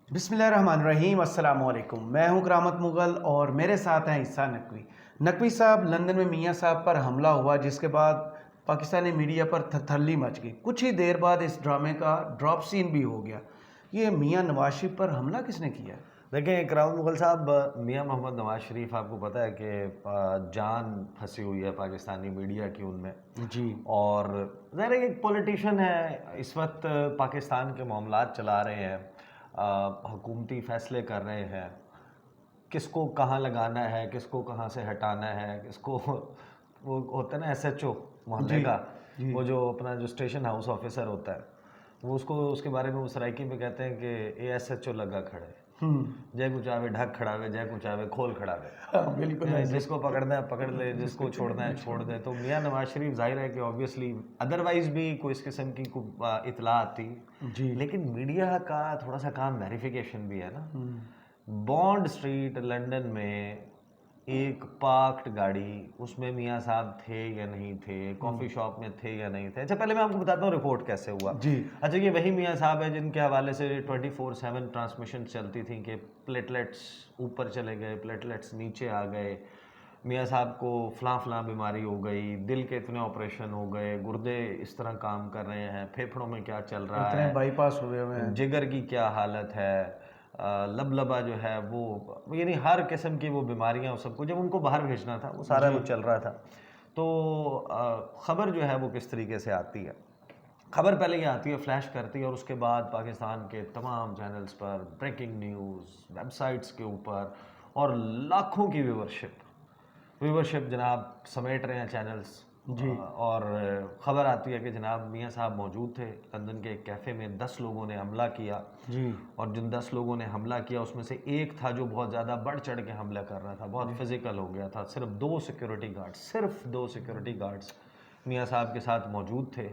بسم اللہ الرحمن الرحیم، السلام علیکم۔ میں ہوں کرامت مغل اور میرے ساتھ ہیں عیسیٰ نقوی۔ نقوی صاحب، لندن میں میاں صاحب پر حملہ ہوا جس کے بعد پاکستانی میڈیا پر تھرتھلی مچ گئی۔ کچھ ہی دیر بعد اس ڈرامے کا ڈراپ سین بھی ہو گیا۔ یہ میاں نواز شریف پر حملہ کس نے کیا؟ دیکھیں کرامت مغل صاحب، میاں محمد نواز شریف آپ کو پتہ ہے کہ جان پھنسی ہوئی ہے پاکستانی میڈیا کی ان میں جی، اور ظاہر ہے کہ ایک پولیٹیشین ہے، اس وقت پاکستان کے معاملات چلا رہے ہیں، حکومتی فیصلے کر رہے ہیں، کس کو کہاں لگانا ہے، کس کو کہاں سے ہٹانا ہے، کس کو وہ ہوتا ہے نا ایس ایچ او محلے جی، کا، جی، وہ جو اپنا جو اسٹیشن ہاؤس آفیسر ہوتا ہے، وہ اس کے بارے میں وہ سرائکی میں کہتے ہیں کہ اے ایس ایچ او لگا کھڑے، جے کچھ آوے ڈھک کھڑاوے، جے کچھ آوے کھول کھڑاوے، ہاں بالکل ایسے۔ جس کو پکڑنا ہے پکڑ لے، جس کو چھوڑنا ہے چھوڑ دے۔ تو میاں نواز شریف ظاہر ہے کہ آبویسلی ادروائز بھی کوئی اس قسم کی اطلاع آتی، جی، لیکن میڈیا کا تھوڑا سا کام ویریفیکیشن بھی ہے نا۔ بانڈ اسٹریٹ لنڈن میں ایک پارکڈ گاڑی، اس میں میاں صاحب تھے یا نہیں تھے، کافی شاپ میں تھے یا نہیں تھے۔ اچھا پہلے میں آپ کو بتاتا ہوں رپورٹ کیسے ہوا۔ جی، اچھا یہ وہی میاں صاحب ہیں جن کے حوالے سے 24/7 ٹرانسمیشن چلتی تھیں کہ پلیٹلیٹس اوپر چلے گئے، پلیٹلیٹس نیچے آ گئے، میاں صاحب کو فلاں فلاں بیماری ہو گئی، دل کے اتنے آپریشن ہو گئے، گردے اس طرح کام کر رہے ہیں، پھیپھڑوں میں کیا چل رہا اتنے ہے، بائی پاس ہوئے ہوئے ہیں۔ جگر کی کیا حالت ہے، لبلبا جو ہے وہ، یعنی ہر قسم کی وہ بیماریاں سب کو جب ان کو باہر بھیجنا تھا وہ سارا وہ چل رہا تھا۔ تو خبر جو ہے وہ کس طریقے سے آتی ہے، خبر پہلے یہ آتی ہے، فلیش کرتی ہے، اور اس کے بعد پاکستان کے تمام چینلز پر بریکنگ نیوز، ویب سائٹس کے اوپر، اور لاکھوں کی ویورشپ جناب سمیٹ رہے ہیں چینلز، جی، اور خبر آتی ہے کہ جناب میاں صاحب موجود تھے لندن کے ایک کیفے میں، 10 لوگوں نے حملہ کیا، جی، اور جن 10 لوگوں نے حملہ کیا اس میں سے ایک تھا جو بہت زیادہ بڑھ چڑھ کے حملہ کر رہا تھا، بہت فزیکل ہو گیا تھا۔ صرف دو سیکیورٹی گارڈز میاں صاحب کے ساتھ موجود تھے،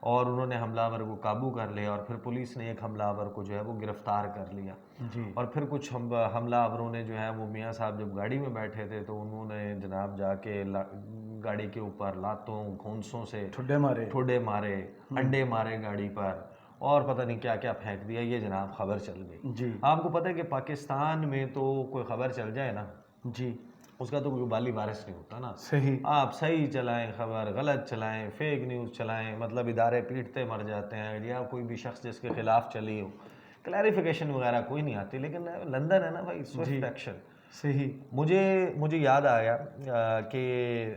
اور انہوں نے حملہ آور کو قابو کر لیا، اور پھر پولیس نے ایک حملہ آور کو جو ہے وہ گرفتار کر لیا، جی، اور پھر کچھ حملہ آوروں نے جو ہے وہ میاں صاحب جب گاڑی میں بیٹھے تھے تو انہوں نے جناب جا کے گاڑی کے اوپر لاتوں گھونسوں سے ٹھڈے مارے۔ ٹھوڈے مارے، انڈے مارے گاڑی پر، اور پتہ نہیں کیا کیا پھینک دیا، یہ جناب خبر چل گئی۔ جی، آپ کو پتہ ہے کہ پاکستان میں تو کوئی خبر چل جائے نا، جی، اس کا تو کوئی بالی وارث نہیں ہوتا نا۔ صحیح، آپ صحیح چلائیں خبر، غلط چلائیں، فیک نیوز چلائیں، مطلب ادارے پیٹتے مر جاتے ہیں، یا کوئی بھی شخص جس کے خلاف چلی ہو کلیریفیکیشن وغیرہ کوئی نہیں آتی، لیکن لندن ہے نا بھائی، سوئفٹ ایکشن۔ صحیح، مجھے یاد آیا کہ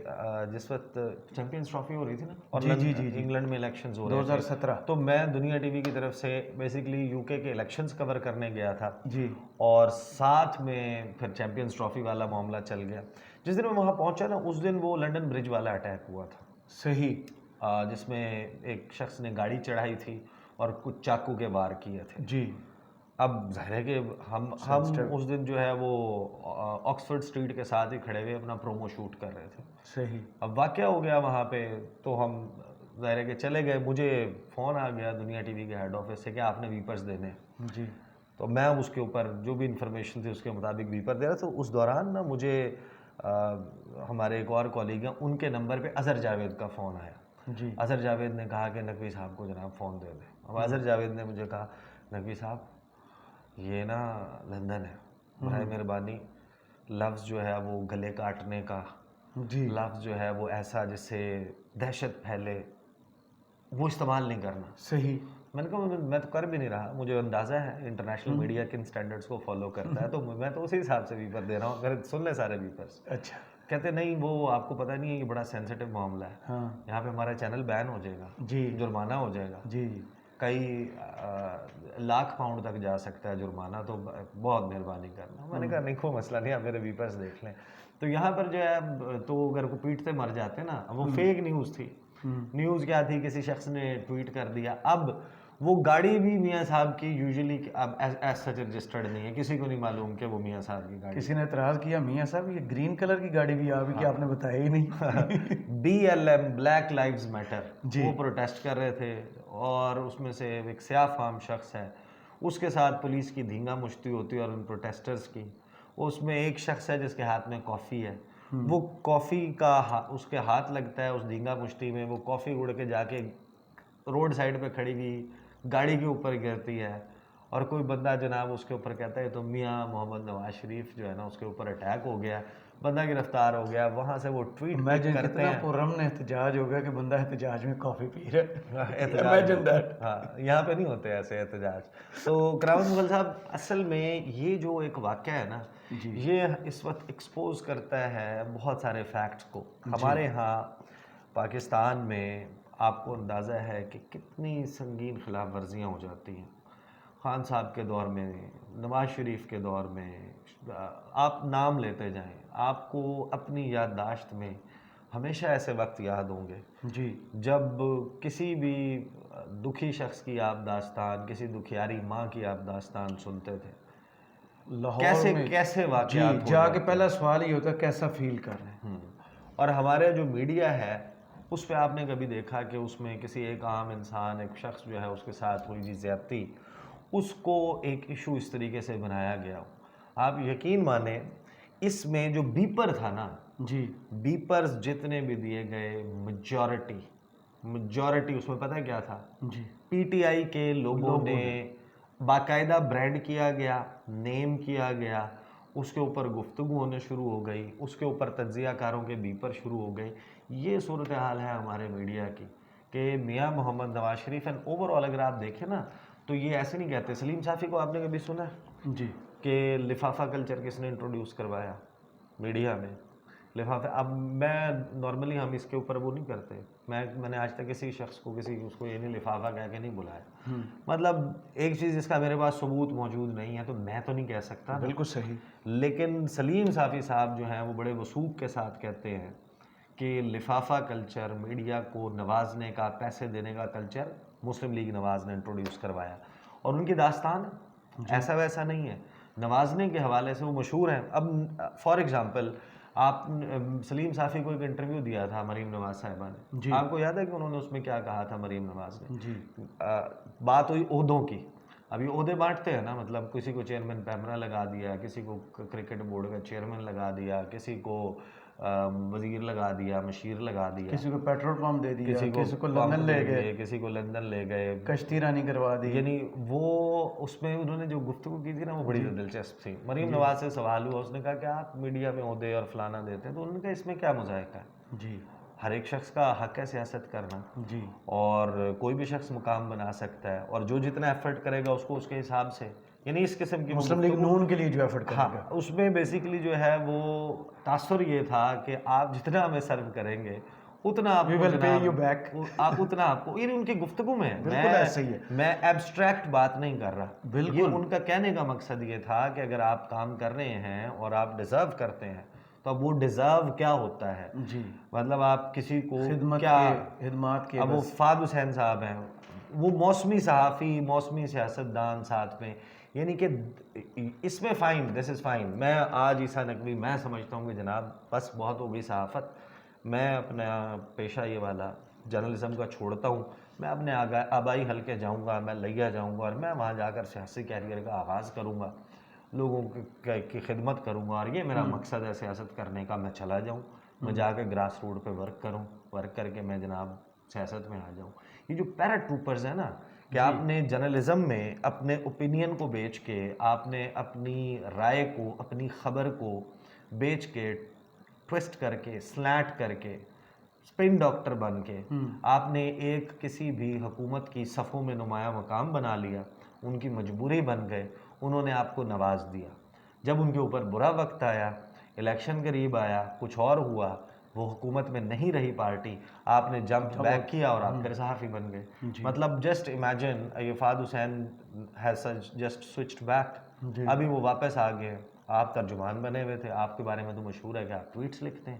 جس وقت چیمپئنز ٹرافی ہو رہی تھی نا، اور انگلینڈ میں الیکشنز ہو رہے تھے، 2017۔ تو میں دنیا ٹی وی کی طرف سے بیسیکلی یو کے الیکشنز کور کرنے گیا تھا، جی، اور ساتھ میں پھر چیمپئنز ٹرافی والا معاملہ چل گیا۔ جس دن میں وہاں پہنچا نا، اس دن وہ لنڈن برج والا اٹیک ہوا تھا، صحیح، جس میں ایک شخص نے گاڑی چڑھائی تھی اور کچھ چاقو کے وار کیے تھے۔ جی، اب ظاہر ہے کہ ہم اس دن جو ہے وہ آکسفورڈ اسٹریٹ کے ساتھ ہی کھڑے ہوئے اپنا پرومو شوٹ کر رہے تھے۔ صحیح، اب واقعہ ہو گیا وہاں پہ، تو ہم ظاہر ہے کہ چلے گئے، مجھے فون آ گیا دنیا ٹی وی کے ہیڈ آفس سے کہ آپ نے ویپرز دینے، جی، تو میں اس کے اوپر جو بھی انفارمیشن تھی اس کے مطابق ویپر دے رہا تھا۔ اس دوران نا مجھے ہمارے ایک اور کولیگ ہیں، ان کے نمبر پہ اظہر جاوید کا فون آیا۔ جی، اظہر جاوید نے کہا کہ نقوی صاحب کو جناب فون دے دیں۔ اب اظہر جاوید نے مجھے کہا نقوی صاحب یہ نا لندن ہے، برائے مہربانی لفظ جو ہے وہ گلے کاٹنے کا جی، لفظ جو ہے وہ ایسا جس سے دہشت پھیلے وہ استعمال نہیں کرنا۔ صحیح، میں نے کہا میں تو کر بھی نہیں رہا، مجھے اندازہ ہے انٹرنیشنل میڈیا کن سٹینڈرڈز کو فالو کرتا ہے، تو میں تو اسی حساب سے ویپر دے رہا ہوں، اگر سن لیں سارے ویپرز۔ اچھا، کہتے نہیں وہ آپ کو پتہ نہیں ہے، یہ بڑا سینسیٹیو معاملہ ہے، ہاں، یہاں پہ ہمارا چینل بین ہو جائے گا، جی، جرمانہ ہو جائے گا، جی، کئی لاکھ پاؤنڈ تک جا سکتا ہے جرمانہ، تو بہت مہربانی کرنا۔ میں نے کہا نہیں کوئی مسئلہ نہیں، آپ میرے ویپرز دیکھ لیں۔ تو یہاں پر جو ہے تو اگر کو پیٹتے مر جاتے نا، وہ فیک نیوز تھی۔ نیوز کیا تھی، کسی شخص نے ٹویٹ کر دیا، اب وہ گاڑی بھی میاں صاحب کی یوزلی اب ایز سچ رجسٹرڈ نہیں ہے، کسی کو نہیں معلوم کہ وہ میاں صاحب کی گاڑی۔ کسی نے اعتراض کیا میاں صاحب یہ گرین کلر کی گاڑی بھی آ کہ آپ نے بتایا ہی نہیں۔ BLM بلیک لائیوز میٹر، جی، وہ پروٹیسٹ کر رہے تھے، اور اس میں سے ایک سیاہ فام شخص ہے، اس کے ساتھ پولیس کی دھینگا مشتی ہوتی ہے اور ان پروٹیسٹرز کی۔ اس میں ایک شخص ہے جس کے ہاتھ میں کافی ہے، وہ کافی کا اس کے ہاتھ لگتا ہے اس دھینگا مشتی میں، وہ کافی اڑ کے جا کے روڈ سائڈ پہ کھڑی ہوئی گاڑی کے اوپر گرتی ہے، اور کوئی بندہ جناب اس کے اوپر کہتا ہے تو میاں محمد نواز شریف جو ہے نا اس کے اوپر اٹیک ہو گیا, بندہ گرفتار ہو گیا, وہاں سے وہ ٹویٹ کرتے کتنا ہیں. پرامن احتجاج ہو گیا کہ بندہ احتجاج میں کافی پی رہا ہے. احتجاج, ہاں یہاں پہ نہیں ہوتے ایسے احتجاج. تو کرامت مغل صاحب اصل میں یہ جو ایک واقعہ ہے نا, یہ اس وقت ایکسپوز کرتا ہے بہت سارے فیکٹس کو. ہمارے ہاں پاکستان میں آپ کو اندازہ ہے کہ کتنی سنگین خلاف ورزیاں ہو جاتی ہیں. خان صاحب کے دور میں, نواز شریف کے دور میں, آپ نام لیتے جائیں, آپ کو اپنی یادداشت میں ہمیشہ ایسے وقت یاد ہوں گے جی جب کسی بھی دکھی شخص کی آپ داستان, کسی دکھیاری ماں کی آپ داستان سنتے تھے, لاہور میں کیسے واقعات ہو جا کے جاتے پہلا سوال یہ ہوتا ہے کیسا فیل کر رہے ہیں. اور ہمارے جو میڈیا ہے اس پہ آپ نے کبھی دیکھا کہ اس میں کسی ایک عام انسان, ایک شخص جو ہے اس کے ساتھ ہوئی زیادتی, اس کو ایک ایشو اس طریقے سے بنایا گیا ہو. آپ یقین مانیں اس میں جو بیپر تھا نا, جی بیپرز جتنے بھی دیے گئے میجورٹی اس میں پتہ کیا تھا, جی پی ٹی آئی کے لوگوں نے باقاعدہ برانڈ کیا گیا, نیم کیا گیا, اس کے اوپر گفتگو ہونے شروع ہو گئی, اس کے اوپر تجزیہ کاروں کے بیپر شروع ہو گئے. یہ صورتحال ہے ہمارے میڈیا کی کہ میاں محمد Nawaz Sharif and over all اگر آپ دیکھیں نا تو یہ ایسے نہیں کہتے. سلیم صافی کو آپ نے کبھی سنا ہے جی کہ لفافہ کلچر کس نے انٹروڈیوس کروایا میڈیا میں؟ لفافے, اب میں نارملی ہم اس کے اوپر وہ نہیں کرتے, میں نے آج تک کسی شخص کو اس کو یہ نہیں لفافہ کہہ کے نہیں بلایا. مطلب ایک چیز جس کا میرے پاس ثبوت موجود نہیں ہے تو میں تو نہیں کہہ سکتا. بالکل صحیح. لیکن سلیم صافی صاحب جو ہیں وہ بڑے وثوق کے ساتھ کہتے ہیں کہ لفافہ کلچر, میڈیا کو نوازنے کا, پیسے دینے کا کلچر مسلم لیگ نواز نے انٹروڈیوس کروایا. اور ان کی داستان ایسا ویسا نہیں ہے, نوازنے کے حوالے سے وہ مشہور ہیں. اب فار ایگزامپل آپ سلیم صافی کو ایک انٹرویو دیا تھا مریم نواز صاحبہ نے, آپ کو یاد ہے کہ انہوں نے اس میں کیا کہا تھا مریم نواز نے؟ جی بات ہوئی عہدوں کی. اب یہ عہدے بانٹتے ہیں نا, مطلب کسی کو چیئرمین پیمرا لگا دیا, کسی کو کرکٹ بورڈ کا چیئرمین لگا دیا, کسی کو وزیر لگا دیا, مشیر لگا دیا, کسی کو پیٹرول پمپ دے دیا, کسی کو پمپ لندن لے دے گئے, دیے, کسی کو لندن لے گئے, کشتی رانی کروا دی. یعنی وہ اس میں انہوں نے جو گفتگو کی تھی نا وہ بڑی دلچسپ تھی. مریم نواز سے سوال ہوا, اس نے کہا کہ آپ میڈیا میں عہدے اور فلانا دیتے ہیں, تو انہوں نے کہا اس میں کیا مذائقہ ہے, جی ہر ایک شخص کا حق ہے سیاست کرنا, جی اور کوئی بھی شخص مقام بنا سکتا ہے, اور جو جتنا ایفرٹ کرے گا اس کو اس کے حساب سے, یعنی اس قسم کی مسلم لیگ نون کے لیے جو ایفرٹ کرے گا. اس میں بیسیکلی جو ہے وہ تاثر یہ تھا کہ آپ جتنا ہمیں سرو کریں گے اتنا آپ کو اتنا آپ کو, یعنی ان کی گفتگو میں میں ایبسٹریکٹ بات نہیں کر رہا, یہ ان کا کہنے کا مقصد یہ تھا کہ اگر آپ کام کر رہے ہیں اور آپ ڈیزرو کرتے ہیں تو اب وہ ڈیزرو کیا ہوتا ہے, جی مطلب آپ کسی کو خدمات کے, اب وہ فہد حسین صاحب ہیں, وہ موسمی صحافی, موسمی سیاستدان ساتھ میں, یعنی کہ اس میں فائن, دس از فائن. میں آج عیسیٰ نقوی میں سمجھتا ہوں کہ جناب بس بہت ہو گئی صحافت, میں اپنا پیشہ یہ والا جرنلزم کا چھوڑتا ہوں, میں اپنے آبائی حلقے جاؤں گا, میں لیا جاؤں گا, اور میں وہاں جا کر سیاسی کیریئر کا آغاز کروں گا, لوگوں کی خدمت کروں گا, اور یہ میرا مقصد ہے سیاست کرنے کا. میں چلا جاؤں, میں جا کے گراس روٹ پہ ورک کروں, ورک کر کے میں جناب سیاست میں آ جاؤں. یہ جو پیرا ٹروپرز ہیں نا, کہ آپ نے جرنلزم میں اپنے اوپینین کو بیچ کے, آپ نے اپنی رائے کو, اپنی خبر کو بیچ کے, ٹوسٹ کر کے, سلیٹ کر کے, اسپن ڈاکٹر بن کے آپ نے ایک کسی بھی حکومت کی صفوں میں نمایاں مقام بنا لیا, ان کی مجبوری بن گئے, انہوں نے آپ کو نواز دیا. جب ان کے اوپر برا وقت آیا, الیکشن قریب آیا, کچھ اور ہوا, وہ حکومت میں نہیں رہی پارٹی, آپ نے جمپ بیک کیا اور آپ پھر صحافی بن گئے. مطلب جسٹ امیجن, یہ فہد حسین ہیز جسٹ سوئچڈ بیک, ابھی وہ واپس آ گئے, آپ ترجمان بنے ہوئے تھے, آپ کے بارے میں تو مشہور ہے کہ آپ ٹویٹس لکھتے ہیں,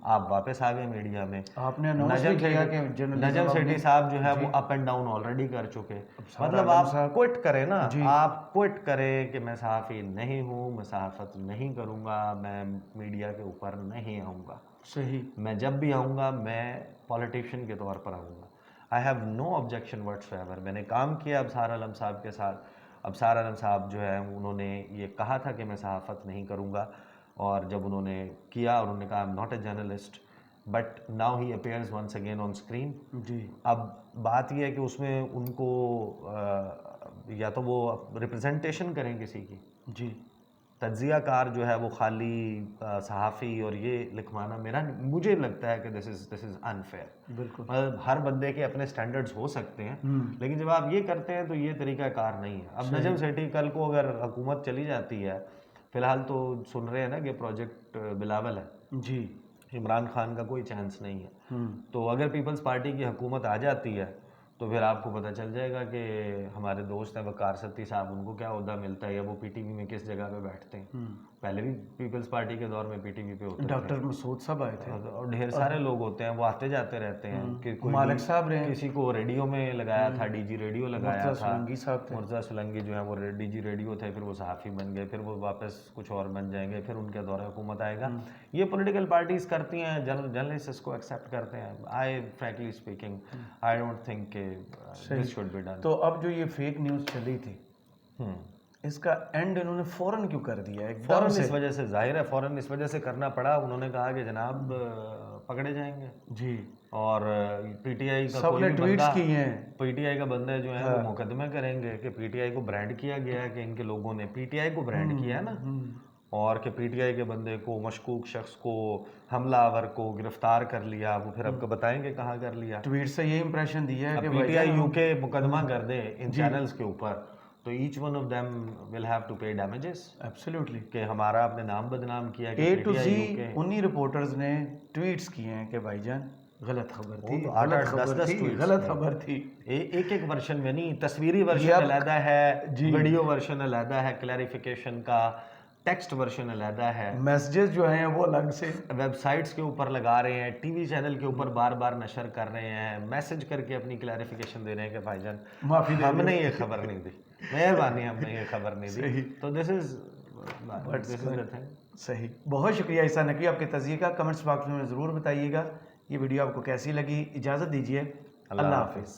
آپ واپس آ گئے میڈیا میں. آپ نے اناؤنس بھی کیا کہ نجم سیٹھی صاحب جو ہے وہ اپ اینڈ ڈاؤن آلریڈی کر چکے. مطلب آپ کوئٹ کریں نا, آپ کوئٹ کریں کہ میں صحافی نہیں ہوں, میں صحافت نہیں کروں گا, میں میڈیا کے اوپر نہیں آؤں گا. صحیح. میں جب بھی آؤں گا میں پولیٹیشین کے طور پر آؤں گا. I have no objection whatsoever. میں نے کام کیا ابصار عالم صاحب کے ساتھ. ابصار عالم صاحب جو ہے انہوں نے یہ کہا تھا کہ میں صحافت نہیں کروں گا, اور جب انہوں نے کیا اور انہوں نے کہا I am not a journalist, but now he appears once again on screen. جی اب بات یہ ہے کہ اس میں ان کو یا تو وہ ریپرزنٹیشن کریں کسی کی. جی تجزیہ کار جو ہے وہ خالی صحافی اور یہ لکھوانا مجھے لگتا ہے کہ دس از انفیئر. بالکل. مطلب ہر بندے کے اپنے سٹینڈرڈز ہو سکتے ہیں, لیکن جب آپ یہ کرتے ہیں تو یہ طریقہ کار نہیں ہے. اب نجم سیٹھی کل کو اگر حکومت چلی جاتی ہے, فی الحال تو سن رہے ہیں نا کہ پروجیکٹ بلاول ہے, جی عمران خان کا کوئی چانس نہیں ہے, تو اگر پیپلز پارٹی کی حکومت آ جاتی ہے تو پھر آپ کو پتہ چل جائے گا کہ ہمارے دوست ہیں وقار ستی صاحب, ان کو کیا عہدہ ملتا ہے یا وہ پی ٹی وی میں کس جگہ پہ بیٹھتے ہیں. پہلے بھی پیپلز پارٹی کے دور میں پی ٹی وی پہ ہوتے ڈاکٹر مسعود صاحب آئے تھے اور ڈھیر سارے لوگ ہوتے ہیں, وہ آتے جاتے رہتے ہیں. کہ کوئی مالک صاحب رہے, کسی کو ریڈیو میں لگایا تھا, ڈی جی ریڈیو لگایا تھا, سولنگی صاحب تھے, مرزا سولنگی جو ہیں وہ ڈی جی ریڈیو تھے, پھر وہ صحافی بن گئے, پھر وہ واپس کچھ اور بن جائیں گے, پھر ان کے دور حکومت آئے گا. یہ پولیٹیکل پارٹیز کرتی ہیں, جرنلسٹ اس کو ایکسیپٹ کرتے ہیں. I frankly speaking I don't think کہ دس شوڈ بی ڈن. تو اب جو یہ فیک نیوز چلی تھی اس کا اینڈ انہوں نے فوراً کیوں کر دیا؟ فوراً اس وجہ سے ظاہر ہے, فوراً اس وجہ سے کرنا پڑا. انہوں نے کہا کہ جناب پکڑے جائیں گے جی, اور پی ٹی آئی کا سب نے ٹویٹس کیے ہیں, پی ٹی آئی کا بندہ جو ہے وہ مقدمے کریں گے کہ پی ٹی آئی کو برانڈ کیا گیا ہے, کہ ان کے لوگوں نے پی ٹی آئی کو برانڈ کیا ہے نا, اور کہ پی ٹی آئی کے بندے کو, مشکوک شخص کو, حملہ آور کو گرفتار کر لیا. وہ پھر آپ کو بتائیں گے کہاں کر لیا. ٹویٹ سے یہ امپریشن دیا ہے کہ پی ٹی آئی یو کے مقدمہ کر دے ان چینلز کے اوپر, تو each one of them will have to pay damages. Absolutely, کہ ہمارا آپ نے نام بدنام کیا. اے ٹو زی انہی رپورٹرز نے ٹویٹس کیے ہیں کہ بھائی جان غلط خبر تھی, غلط خبر تھی. ایک ورژن میں نہیں, تصویری ورژن علیحدہ ہے, ویڈیو ورژن علیحدہ ہے, کلیریفیکیشن کا ٹیکسٹ ورژن علیحدہ ہے, میسیجز جو ہیں وہ الگ سے ویب سائٹس کے اوپر لگا رہے ہیں, ٹی وی چینل کے اوپر بار بار نشر کر رہے ہیں, میسج کر کے اپنی کلیریفیکیشن دے رہے ہیں کہ بھائی جان ہم نے یہ خبر نہیں دی, مہربانی ہم نے یہ خبر نہیں دی. تو دس از the thing. صحیح. بہت شکریہ عیسیٰ نقوی آپ کے تجزیے کا. کمنٹس باکس میں ضرور بتائیے گا یہ ویڈیو آپ کو کیسی لگی. اجازت دیجیے, اللہ حافظ.